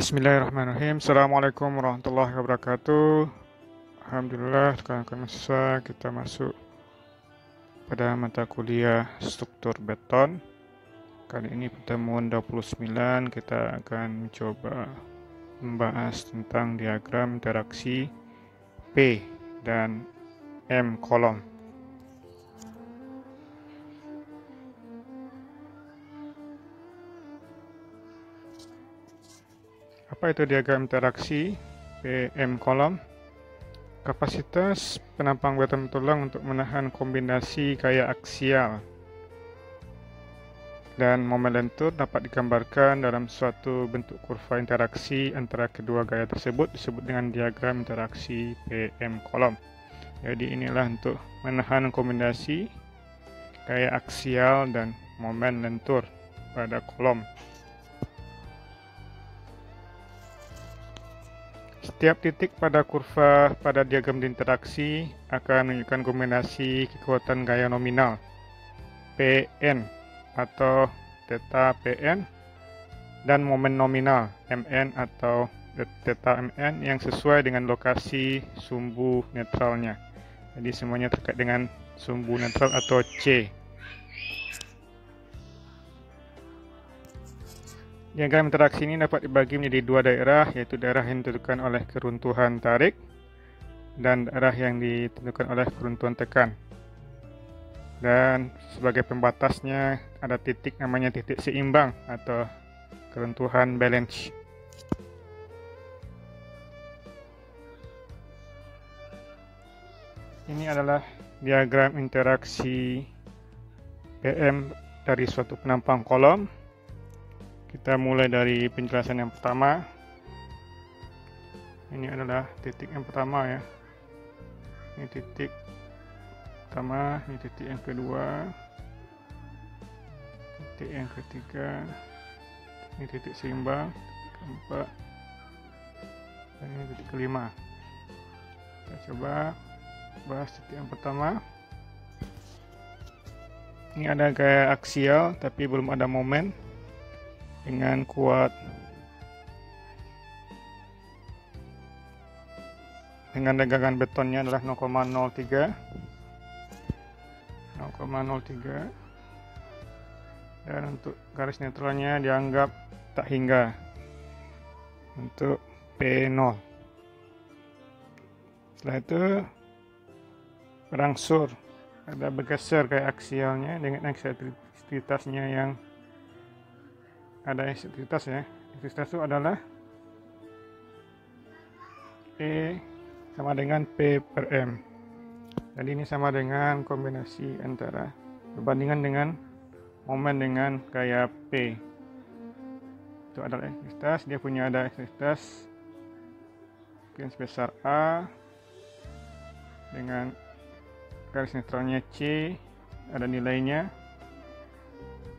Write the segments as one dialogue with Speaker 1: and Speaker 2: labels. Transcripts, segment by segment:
Speaker 1: Bismillahirrahmanirrahim. Assalamualaikum warahmatullahi wabarakatuh. Alhamdulillah, rekan-rekan mahasiswa, kita masuk pada mata kuliah struktur beton. Kali ini pertemuan 29 kita akan mencoba membahas tentang diagram interaksi P dan M kolom. Apa itu diagram interaksi PM kolom? Kapasitas penampang beton tulang untuk menahan kombinasi gaya aksial dan momen lentur dapat digambarkan dalam suatu bentuk kurva interaksi antara kedua gaya tersebut disebut dengan diagram interaksi PM kolom. Jadi inilah untuk menahan kombinasi gaya aksial dan momen lentur pada kolom. Setiap titik pada kurva pada diagram interaksi akan menunjukkan kombinasi kekuatan gaya nominal Pn atau theta Pn dan momen nominal Mn atau theta Mn yang sesuai dengan lokasi sumbu netralnya. Jadi semuanya terkait dengan sumbu netral atau C. Diagram interaksi ini dapat dibagi menjadi dua daerah, yaitu daerah yang ditentukan oleh keruntuhan tarik dan daerah yang ditentukan oleh keruntuhan tekan. Dan sebagai pembatasnya ada titik namanya titik seimbang atau keruntuhan balance. Ini adalah diagram interaksi PM dari suatu penampang kolom. Kita mulai dari penjelasan yang pertama. Ini adalah titik yang pertama ya. Ini titik pertama, ini titik yang kedua, titik yang ketiga, ini titik seimbang, keempat, dan ini titik kelima. Kita coba bahas titik yang pertama. Ini ada gaya aksial tapi belum ada momen dengan kuat dengan dagangan betonnya adalah 0,03 dan untuk garis netralnya dianggap tak hingga untuk P0. Setelah itu berangsur ada bergeser kayak aksialnya dengan eksentrisitasnya yang ada eksentrisitas ya. Eksentrisitas itu adalah E sama dengan P per M. Jadi ini sama dengan kombinasi antara perbandingan dengan momen dengan gaya P. Itu adalah eksentrisitas, dia punya ada eksentrisitas mungkin sebesar A dengan garis netralnya C, ada nilainya.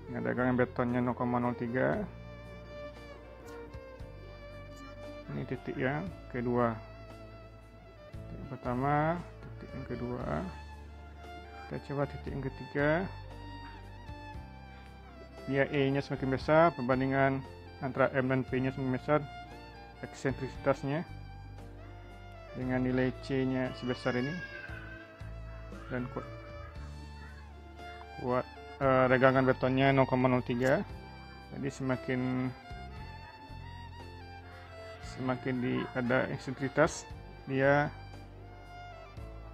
Speaker 1: Ini dagangan betonnya 0,03. Ini titik yang kedua. Titik yang pertama, titik yang kedua. Kita coba titik yang ketiga. Dia E-nya semakin besar, perbandingan antara M dan P-nya semakin besar, eksentrisitasnya dengan nilai C-nya sebesar ini. Dan kuat dagangan betonnya 0,03. Jadi semakin ada eksentrisitas, dia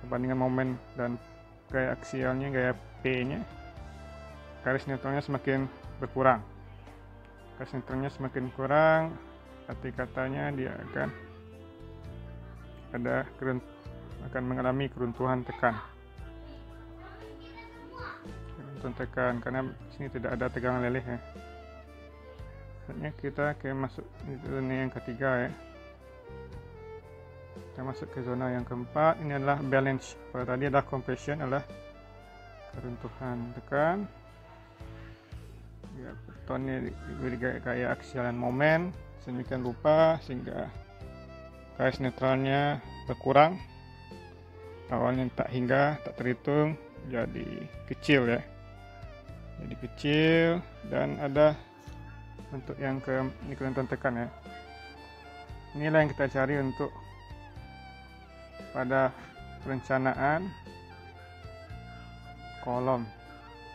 Speaker 1: perbandingan momen dan gaya aksialnya, gaya P-nya, garis netralnya semakin berkurang. Garis netralnya semakin kurang, arti katanya dia akan mengalami keruntuhan tekan. Tekan karena sini tidak ada tegangan leleh ya. Selanjutnya kita masuk ke zona yang ketiga ya. Kita masuk ke zona yang keempat. Ini adalah balance. Kalau tadi adalah compression, adalah keruntuhan tekan. Ya, betonnya diberi gaya aksial dan momen sedemikian rupa sehingga garis netralnya berkurang. Awalnya tak hingga, tak terhitung, jadi kecil ya. Jadi kecil dan ada bentuk yang keruntuhan tekan ya. inilah yang kita cari untuk pada perencanaan kolom.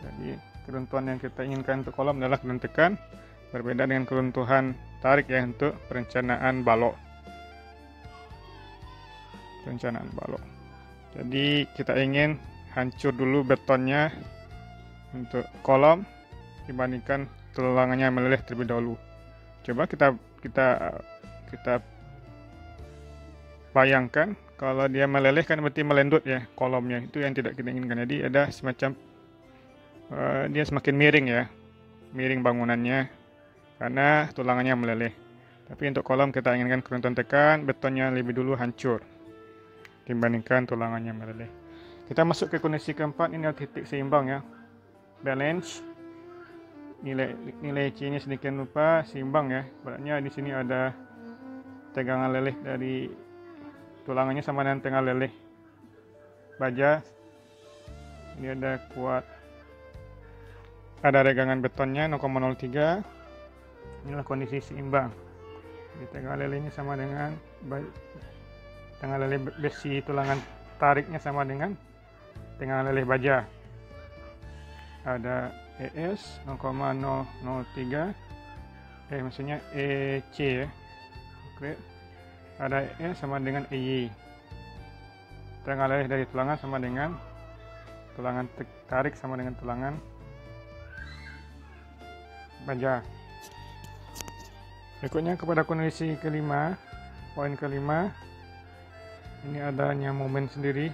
Speaker 1: Jadi keruntuhan yang kita inginkan untuk kolom adalah keruntuhan tekan, berbeda dengan keruntuhan tarik ya untuk perencanaan balok. Jadi kita ingin hancur dulu betonnya untuk kolom dibandingkan tulangannya meleleh terlebih dahulu. Coba kita bayangkan kalau dia meleleh kan berarti melendut ya kolomnya, itu yang tidak kita inginkan. Jadi ada semacam dia semakin miring ya, miring bangunannya karena tulangannya meleleh. Tapi untuk kolom kita inginkan keruntuhan tekan, betonnya lebih dulu hancur dibandingkan tulangannya meleleh. Kita masuk ke kondisi keempat, ini adalah titik seimbang ya, balance. Nilai C-nya sedikit lupa seimbang ya. Berarti di sini ada tegangan leleh dari tulangannya sama dengan tegangan leleh baja. Ini ada kuat, ada regangan betonnya 0,03. Inilah kondisi seimbang. Di tegangan lelehnya sama dengan tegangan leleh besi, tulangan tariknya sama dengan tegangan leleh baja. Ada ES 0,003, maksudnya EC ya. Oke. Ada E sama dengan EY. Tegangan leleh dari tulangan sama dengan tulangan tarik sama dengan tulangan baja. Berikutnya kepada kondisi kelima, poin kelima, ini adanya momen sendiri,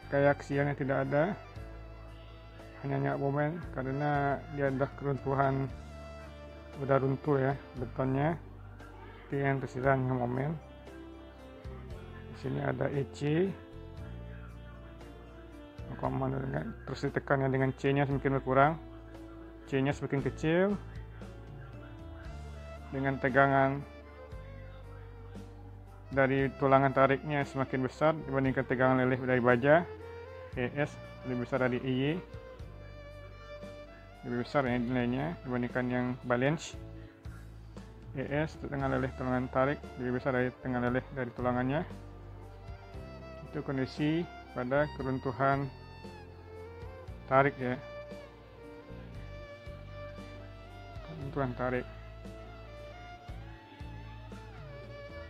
Speaker 1: kayak aksialnya tidak ada, hanya momen karena dia ada keruntuhan, udah runtuh ya betonnya, itu yang tersisa hanya momen. Di sini ada EC, terus ditekannya dengan C-nya semakin berkurang, C-nya semakin kecil, dengan tegangan dari tulangan tariknya semakin besar dibandingkan tegangan leleh dari baja. ES lebih besar dari EY, lebih besar ya nilainya dibandingkan yang balance. ES tegangan leleh tulangan tarik lebih besar dari tegangan leleh dari tulangannya. Itu kondisi pada keruntuhan tarik ya, keruntuhan tarik.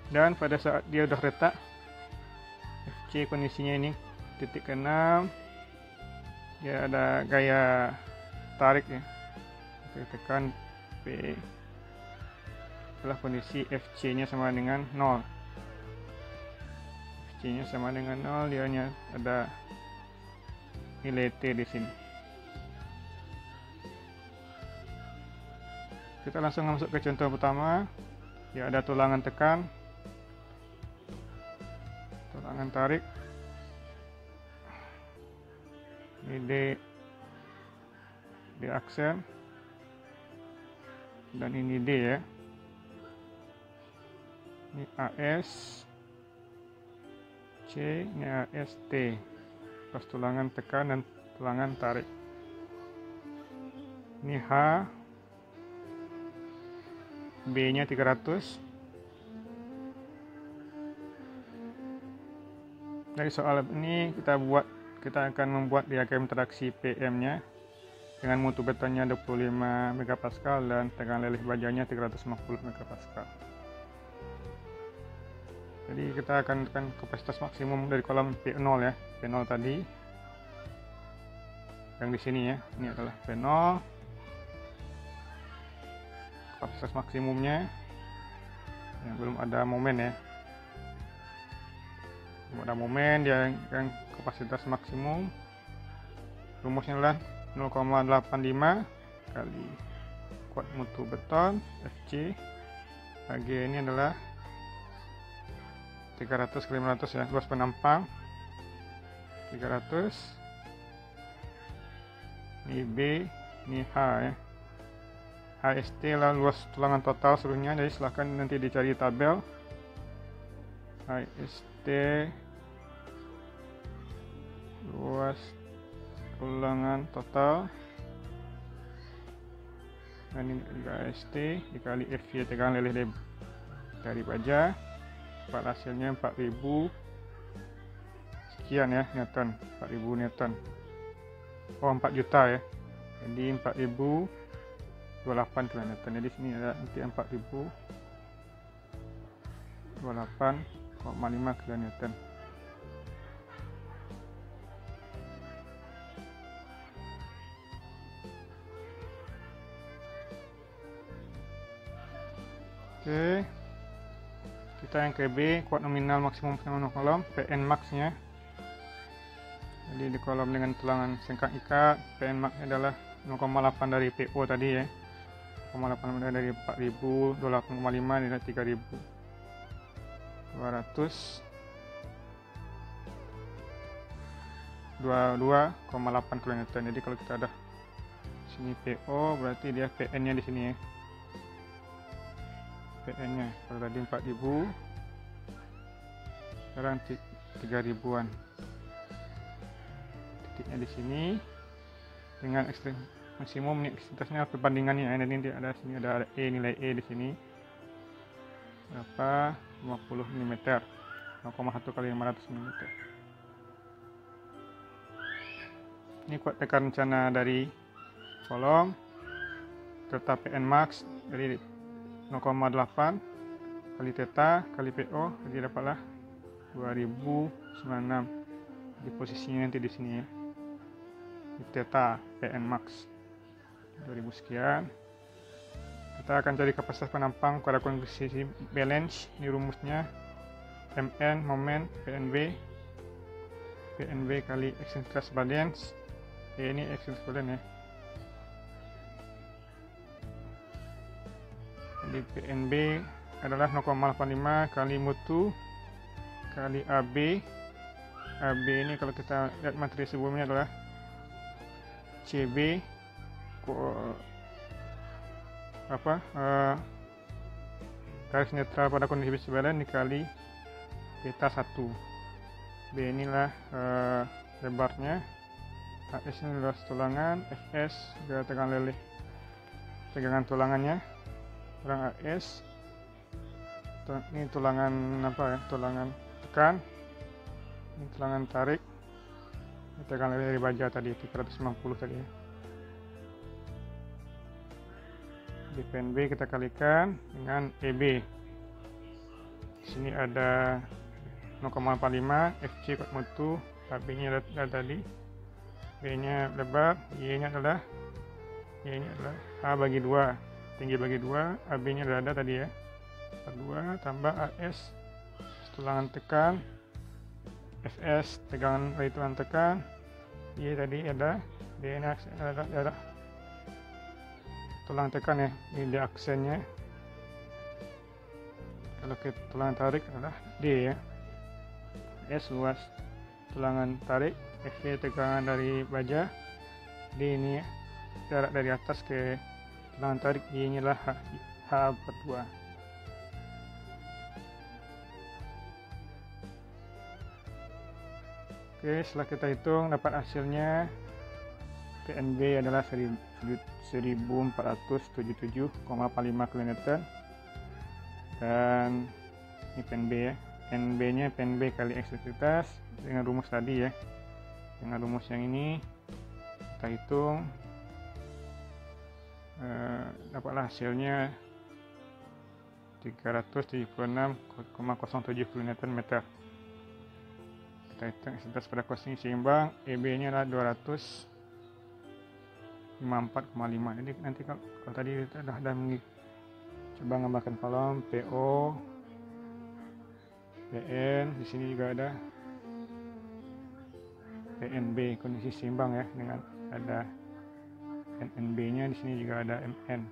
Speaker 1: Dan pada saat dia udah retak, FC kondisinya ini titik ke-6, dia ada gaya tarik ya, kita tekan P, setelah kondisi FC nya sama dengan 0, FC nya sama dengan 0, dia hanya ada nilai T di sini. Kita langsung masuk ke contoh pertama, ya ada tulangan tekan, tulangan tarik, ini D aksen, dan ini D ya, ini AS, C, ini AST, pas tulangan tekan dan tulangan tarik. Ini H, B nya 300. Dari soal ini kita akan membuat diagram interaksi PM nya dengan mutu betonnya 25 MPa dan tegangan leleh bajanya 350 MPa. Jadi kita akan tekan kapasitas maksimum dari kolom P0 ya, P0 tadi yang di sini ya, ini adalah P0, kapasitas maksimumnya yang belum ada momen ya. Ada momen dia yang kapasitas maksimum, rumusnya adalah 0,85 kali kuat mutu beton FC, Ag ini adalah 300 ke 500 ya, luas penampang 300, ini B, ini H ya, HST lah luas tulangan total seluruhnya, jadi silahkan nanti dicari tabel. HST luas tulangan total, dan ini juga HST dikali FY tegangan leleh dari baja, dapat hasilnya 4000 sekian ya Newton, 4000 Newton. Oh 4 juta ya, jadi 4028 kN. Jadi sini ada nanti 4028,5 kN. Oke, kita yang ke B, kuat nominal maksimum pesanan kolom, PN max nya. Jadi di kolom dengan tulangan sengkang ikat, PN max adalah 0,8 dari PO tadi ya, 0,8 dari 4000, 28,5 dari 3222,8 kN. Jadi kalau kita ada sini PO, berarti dia PN nya di sini ya, PN nya kalau tadi 4000, sekarang 3000-an. Titiknya di sini dengan ekstrim maksimum ini ekstensitasnya perbandingannya ya. Ini ada sini ada nilai E di sini berapa, 50 mm, 0,1 kali 500 mm. Ini kuat tekan rencana dari kolom serta PN max dari 0,8 kali theta kali PO, jadi dapatlah 2096. Di posisinya nanti di sini ya, di theta PN max 2000 sekian. Kita akan cari kapasitas penampang pada kondisi balance. Ini rumusnya MN momen PNB kali eksentrisitas balance. Ini eksentrisitas balance ya. Jadi PNB adalah 0,85 kali mutu kali AB. AB ini kalau kita lihat materi sebelumnya adalah CB garis netral pada kondisi balance dikali theta 1. B inilah lebarnya, AS ini luas tulangan, FS tegangan leleh, tegangan tulangannya, kurang AS. Ini tulangan tulangan tekan, ini tulangan tarik, ini tegangan leleh dari baja tadi 390 tadi ya. Di PNB kita kalikan dengan EB. Di sini ada 0,85 FC kuat mutu, AB nya ada tadi, B nya lebar, Y nya adalah A bagi 2, tinggi bagi 2, AB nya ada tadi ya, 2 tambah AS tulangan tekan, FS tegangan dari tulangan tekan, Y tadi ada, D nya ada tulang tekan ya, ini di aksennya. Kalau ke tulangan tarik adalah D ya, S luas tulangan tarik, F tegangan dari baja, D ini ya, jarak dari atas ke tulangan tarik, Y inilah H/2. Oke, setelah kita hitung dapat hasilnya PNB adalah 1477,45 kN, dan ini PNB ya, NB nya PNB kali ekstensitas dengan rumus tadi ya, dengan rumus yang ini kita hitung dapatlah hasilnya 376,07 kN. Kita hitung ekstensitas pada cosing seimbang, EB nya adalah 254,5. Jadi nanti kalau tadi kita sudah coba gambarkan kolom PO, PN, di sini juga ada PNB kondisi seimbang ya, dengan ada NNB-nya, di sini juga ada MN.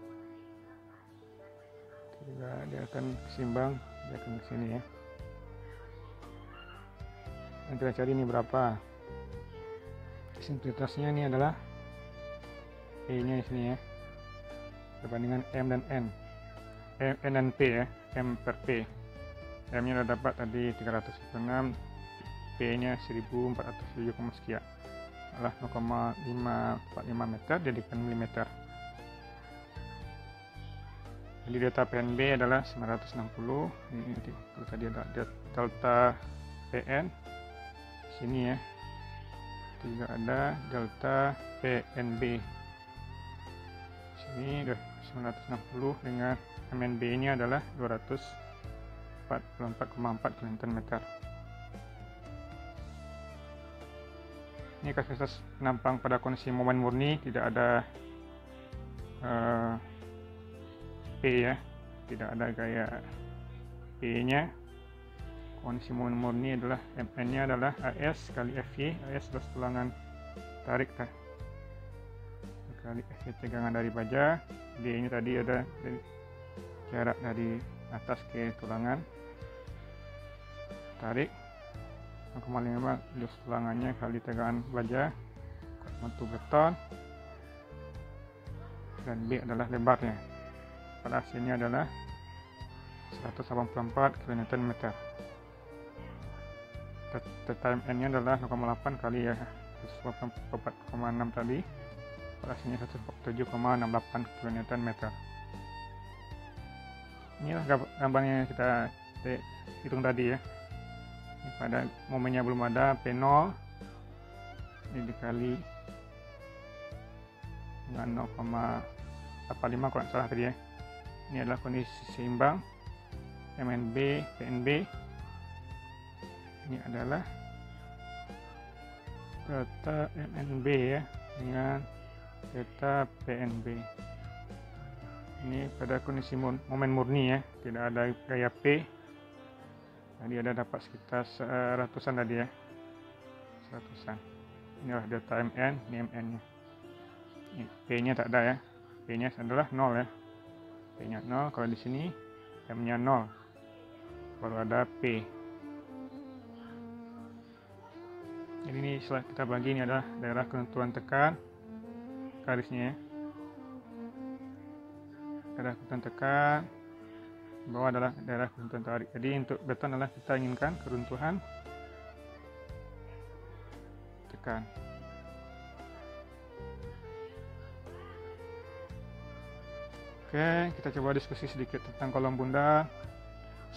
Speaker 1: Juga dia akan seimbang, dia akan ke sini ya. Dan kita cari ini berapa. Eksentrisitasnya ini adalah E nya di sini ya, perbandingan M dan N, N dan P ya, M per P. M nya sudah dapat tadi 396, P nya 1407, sekian, adalah 0,545 meter jadikan milimeter. Jadi delta PNB adalah 960. Ini kalau tadi ada delta PN sini ya, juga ada delta PNB sini udah 960 dengan MNB ini adalah 244,4 kN/m. Ini kapasitas penampang pada kondisi momen murni, tidak ada P ya, tidak ada gaya P nya. Kondisi momen murni adalah Mn nya adalah AS kali Fy. AS adalah tulangan tarik kali Fy tegangan dari baja. D nya tadi ada dari jarak dari atas ke tulangan tarik 0,5 dus tulangannya kali tegangan baja mutu beton, dan B adalah lebarnya. Pada hasilnya adalah 184 kN/m. Time N nya adalah 0,8 kali ya 184,6 tadi. Pada hasilnya 147,68 kN/m. Inilah gambarnya yang kita hitung tadi ya. Ini pada momennya belum ada P0, ini dikali dengan 0,85 kalau salah tadi ya. Ini adalah kondisi seimbang MNB PNB. Ini adalah delta MNB ya dengan delta PNB. Ini pada kondisi momen murni ya, tidak ada gaya P. Tadi ada dapat sekitar 100-an tadi ya, 100-an. Inilah delta Mn, ini Mn nya. Ini P nya tak ada ya, P nya adalah 0 ya. P nya 0, kalau di sini M nya 0, baru ada P. Jadi ini setelah kita bagi, ini adalah daerah ketentuan tekan garisnya ya. Daerah ketentuan tekan, bawah adalah daerah ketentuan tarik. Jadi untuk beton adalah kita inginkan keruntuhan tekan. Oke, kita coba diskusi sedikit tentang kolom bundar.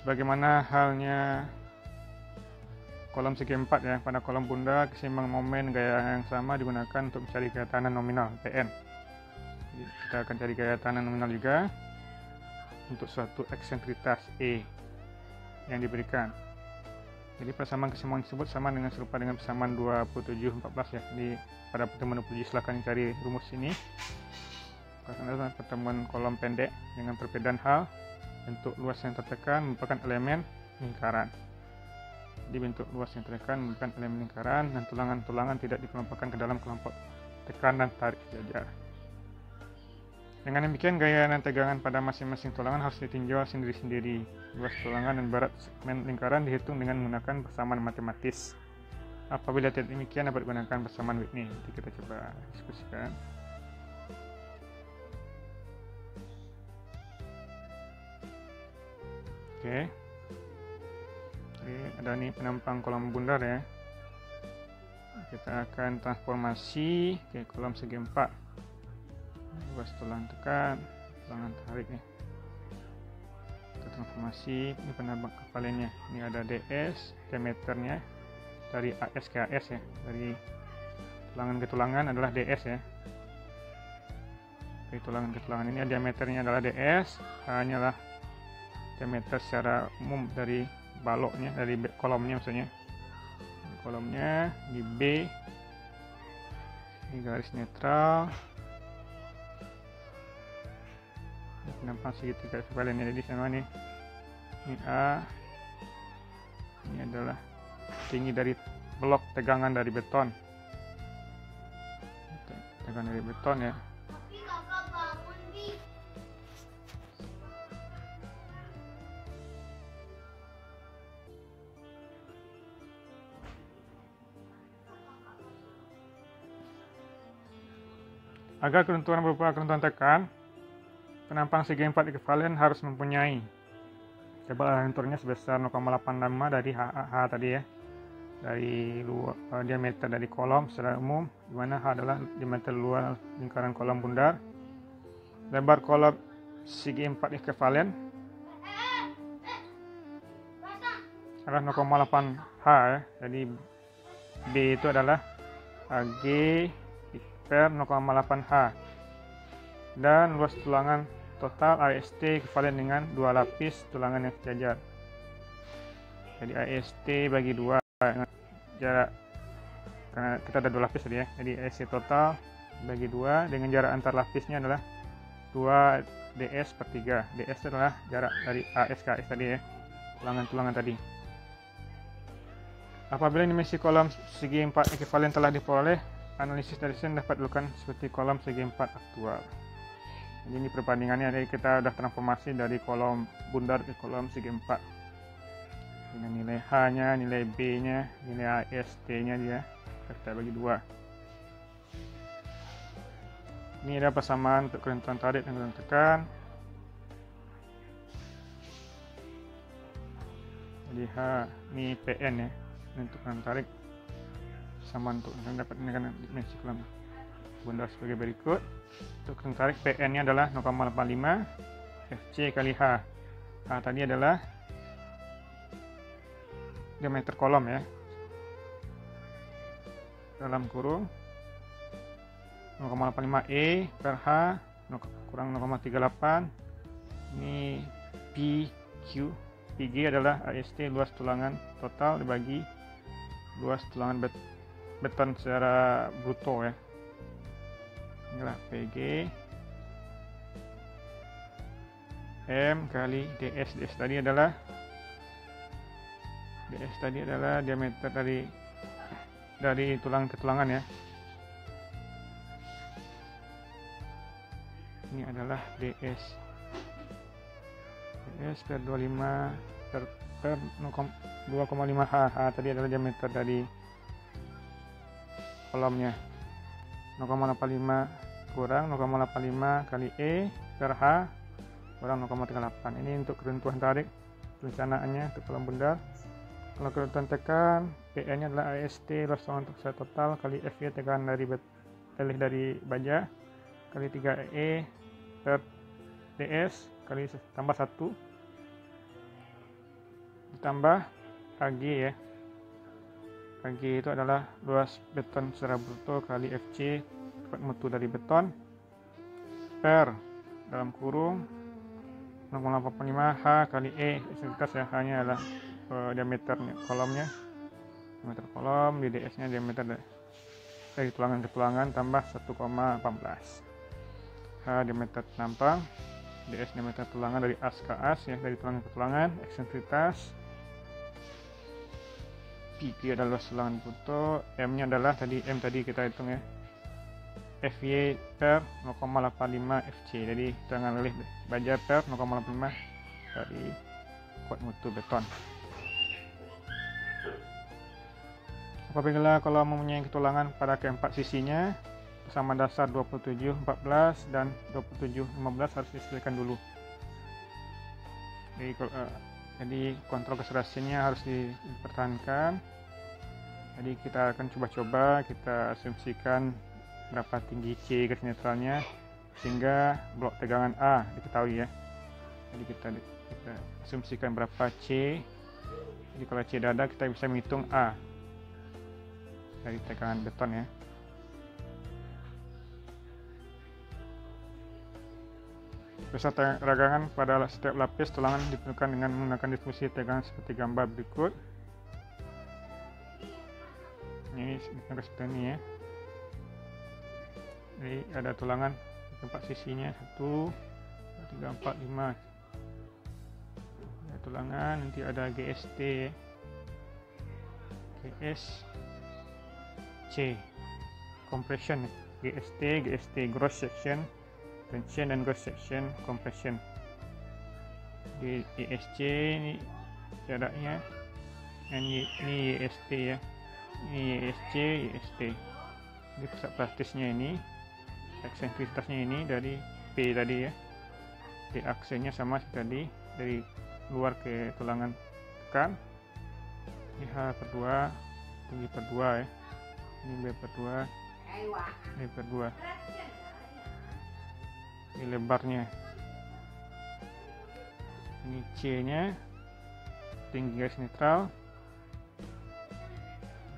Speaker 1: Sebagaimana halnya kolom segi 4 ya, pada kolom bundar keseimbangan momen gaya yang sama digunakan untuk mencari gaya tahanan nominal Pn. Jadi kita akan cari gaya tahanan nominal juga untuk suatu eksentritas E yang diberikan. Jadi persamaan keseimbangan tersebut sama dengan serupa dengan persamaan 27/14 ya. Jadi pada pertemuan 27 silakan cari rumus ini. Karena pertemuan kolom pendek dengan perbedaan hal, bentuk luas yang tertekan merupakan elemen lingkaran. Jadi bentuk luas yang tertekan merupakan elemen lingkaran, dan tulangan-tulangan tidak dikelompokkan ke dalam kelompok tekan dan tarik sejajar. Dengan demikian, gaya dan tegangan pada masing-masing tulangan harus ditinjau sendiri-sendiri. Luas tulangan dan berat segmen lingkaran dihitung dengan menggunakan persamaan matematis. Apabila tidak demikian, dapat digunakan persamaan Whitney. Nanti kita coba diskusikan. Oke, ada nih penampang kolom bundar ya. Kita akan transformasi ke kolom segi 4. Luas tulang tekan, tulangan tarik nih. Kita transformasi, ini penampang kepalennya. Ini ada DS, diameternya dari AS ke AS ya. Dari tulangan ke tulangan adalah DS ya. Dari tulangan ke tulangan ini diameternya adalah DS, hanyalah diameter secara umum dari baloknya, dari kolomnya maksudnya. Kolomnya di B, ini garis netral, penampang segitiga ekivalen. Jadi sama nih, ini A, ini adalah tinggi dari blok tegangan dari beton, tegangan dari beton ya. Agar keruntuhan berupa keruntuhan tekan, penampang segi 4 ekivalen harus mempunyai tebal lenturnya sebesar 0,85 dari H tadi ya, dari diameter dari kolom secara umum, di mana H adalah diameter luar lingkaran kolom bundar. Lebar kolom segi 4 ekivalen adalah 0,8 H ya. Jadi B itu adalah G per 0,8 H, dan luas tulangan total AST ekivalen dengan 2 lapis tulangan yang sejajar. Jadi AST bagi 2 jarak, karena kita ada 2 lapis tadi ya. Jadi AST total bagi 2 dengan jarak antar lapisnya adalah 2 DS per 3. DS adalah jarak dari AS ke AS tadi ya, tulangan-tulangan tadi. Apabila dimensi kolom segi 4 ekivalen telah diperoleh, analisis dari sini dapat dilakukan seperti kolom segi 4 aktual. Jadi ini perbandingannya, dari kita sudah transformasi dari kolom bundar ke kolom segi 4 dengan nilai H nya, nilai B nya, nilai AST nya dia kita bagi 2. Ini ada persamaan untuk kerentuan tarik dan kerentuan tekan. Jadi H ini PN ya, untuk kerentuan tarik sama untuk dapat menekan dimensi kolom bundar sebagai berikut. Untuk kerentuan tarik PN nya adalah 0,85 FC kali H. H tadi adalah diameter kolom ya, dalam kurung 0,85 E per H kurang 0,38. Ini PQ. PG adalah AST luas tulangan total dibagi luas tulangan beton secara bruto ya. Inilah PG M kali DS. DS tadi adalah diameter dari tulang ke tulangan ya. Ini adalah DS per 25 per 2,5 H. H tadi adalah diameter dari kolomnya. 0,85 kurang 0,85 kali E per H kurang 0,38. Ini untuk keruntuhan tarik perencanaannya untuk kolom bundar. Kalau keruntuhan tekan, PN nya adalah AST luas tulangan total kali FY tekan dari baja kali 3E per DS kali tambah 1 ditambah AG ya. AG itu adalah luas beton secara bruto kali FC cepat mutu dari beton per dalam kurung 0,85 H kali E. Eksentritas ya, H nya adalah diameter kolomnya, diameter kolom, di DS nya diameter dari tulangan ke tulangan tambah 1,14. H diameter penampang, DS diameter tulangan dari as ke as ya, dari tulangan ke tulangan. Eksentritas PQ adalah luas tulangan bruto, M nya adalah M tadi kita hitung ya, FY per 0,85 FC. Jadi tulangan lelih baja per 0,85 dari kuat mutu beton. Apabila kalau mempunyai ketulangan pada keempat sisinya sama dasar 27-14 dan 27-15 harus disesuaikan dulu. Jadi kontrol keserasiannya harus dipertahankan. Jadi kita akan coba-coba, kita asumsikan berapa tinggi C garis netralnya sehingga blok tegangan A diketahui ya. Jadi kita asumsikan berapa C. Jadi kalau C dada kita bisa menghitung A dari tegangan beton ya. Besar ragangan pada setiap lapis tulangan ditentukan dengan menggunakan distribusi tegangan seperti gambar berikut. Ini seperti ini ya. Jadi ada tulangan empat sisinya 1, 2, 3, 4, 5. Ada tulangan, nanti ada GST, GSC, compression, GST gross section, tension dan cross section compression. Di ESC ini jaraknya, ini EST ya, ini EST. Ini pusat plastisnya ini, eksentrisitasnya ini dari P tadi ya, P aksenya sama tadi dari luar ke tulangan tekan. Ini H per 2, tinggi per 2 ya, ini B per 2, ini per 2. Ini lebarnya Ini C nya, tinggi garis netral.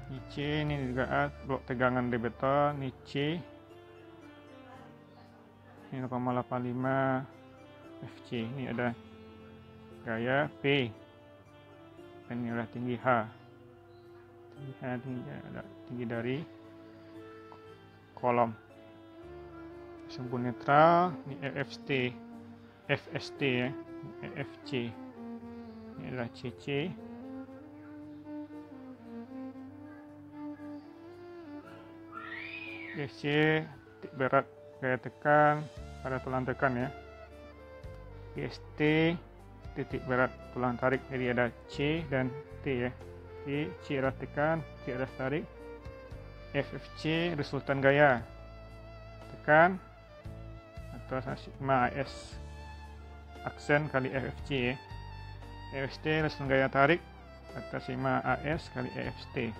Speaker 1: Ini C, ini juga A, blok tegangan di beton. Ini C, ini 0,85 FC. Ini ada gaya P, dan ini adalah tinggi H. Tinggi dari kolom. Sumbu netral, ini FST ya, FC. Ini adalah CC. FC titik berat gaya tekan pada tulang tekan ya. GST titik berat tulang tarik, jadi ada C dan T ya. C adalah tekan, T adalah tarik. FFC resultan gaya tekan atau sigma AS aksen kali FFC ya. FST resultan gaya tarik atau sigma AS kali EFST.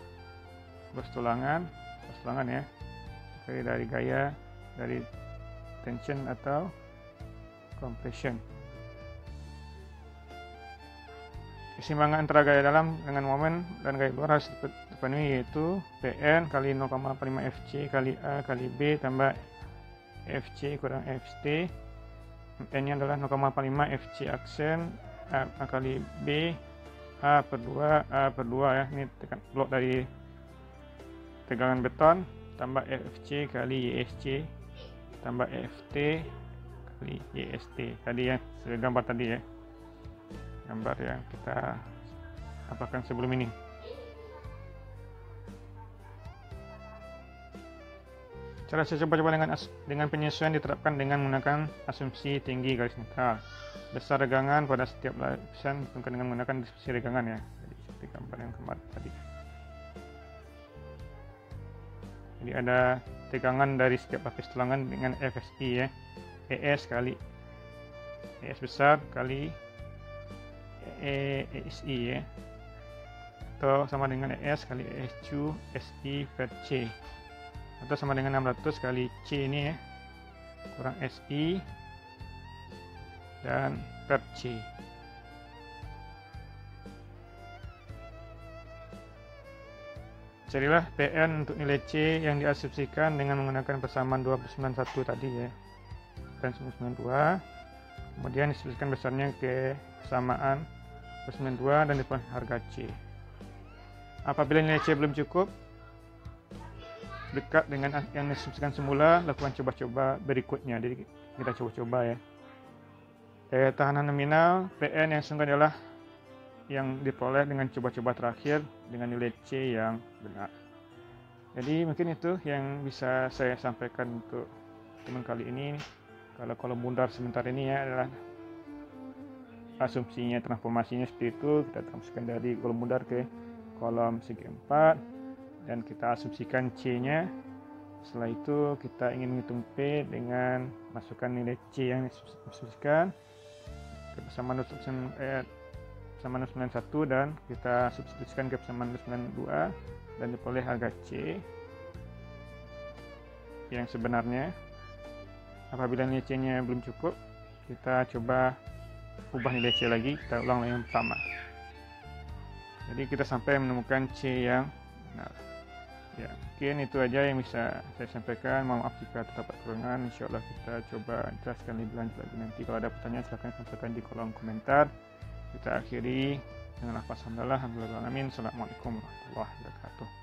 Speaker 1: Terus tulangan ya, dari gaya, dari tension atau compression. Keseimbangan antara gaya dalam dengan momen dan gaya luar harus dipenuhi, yaitu Pn kali 0,5 Fc kali A kali B tambah Fc kurang Fst. N nya adalah 0,45 Fc aksen A kali B A per 2 ya. Ini blok dari tegangan beton tambah Fc kali YSC tambah Ft kali YST. Tadi ya, gambar tadi ya, gambar yang kita apakan sebelum ini. Cara coba-coba dengan penyesuaian diterapkan dengan menggunakan asumsi tinggi garis netral. Besar regangan pada setiap lapisan ditentukan dengan menggunakan distribusi regangan ya. Jadi seperti gambar yang kemarin tadi. Jadi ada tegangan dari setiap lapis tulangan dengan FSI ya. ES kali ES besar kali ESI ya, atau sama dengan ES kali ESQ SI per C, atau sama dengan 600 kali C ini ya, kurang SI dan per C. Carilah PN untuk nilai C yang diasumsikan dengan menggunakan persamaan 2/91 tadi ya, dan 92. Kemudian disebutkan besarnya ke persamaan 92 dan diperoleh harga C. Apabila nilai C belum cukup dekat dengan yang disebutkan semula, lakukan coba-coba berikutnya. Jadi kita coba-coba ya. Daya tahanan nominal PN yang sungguh adalah yang diperoleh dengan coba-coba terakhir dengan nilai C yang benar. Jadi mungkin itu yang bisa saya sampaikan untuk teman kali ini. Kalau kolom bundar sebentar ini ya adalah asumsinya, transformasinya seperti itu. Kita transformasikan dari kolom bundar ke kolom segi 4 dan kita asumsikan C nya. Setelah itu kita ingin menghitung P dengan masukkan nilai C yang diasumsikan ke persamaan 91 dan kita substitusikan ke persamaan 92 dan diperoleh harga C yang sebenarnya. Apabila nilai C nya belum cukup, kita coba ubah nilai C lagi, kita ulang lagi yang pertama. Jadi kita sampai menemukan C yang benar. Ya, mungkin itu aja yang bisa saya sampaikan. Mohon maaf jika terdapat kekurangan. Insyaallah kita coba jelaskan lebih lanjut lagi nanti. Kalau ada pertanyaan silahkan sampaikan di kolom komentar. Kita akhiri dengan lafaz hamdalah, alhamdulillah, amin. Assalamualaikum warahmatullahi wabarakatuh.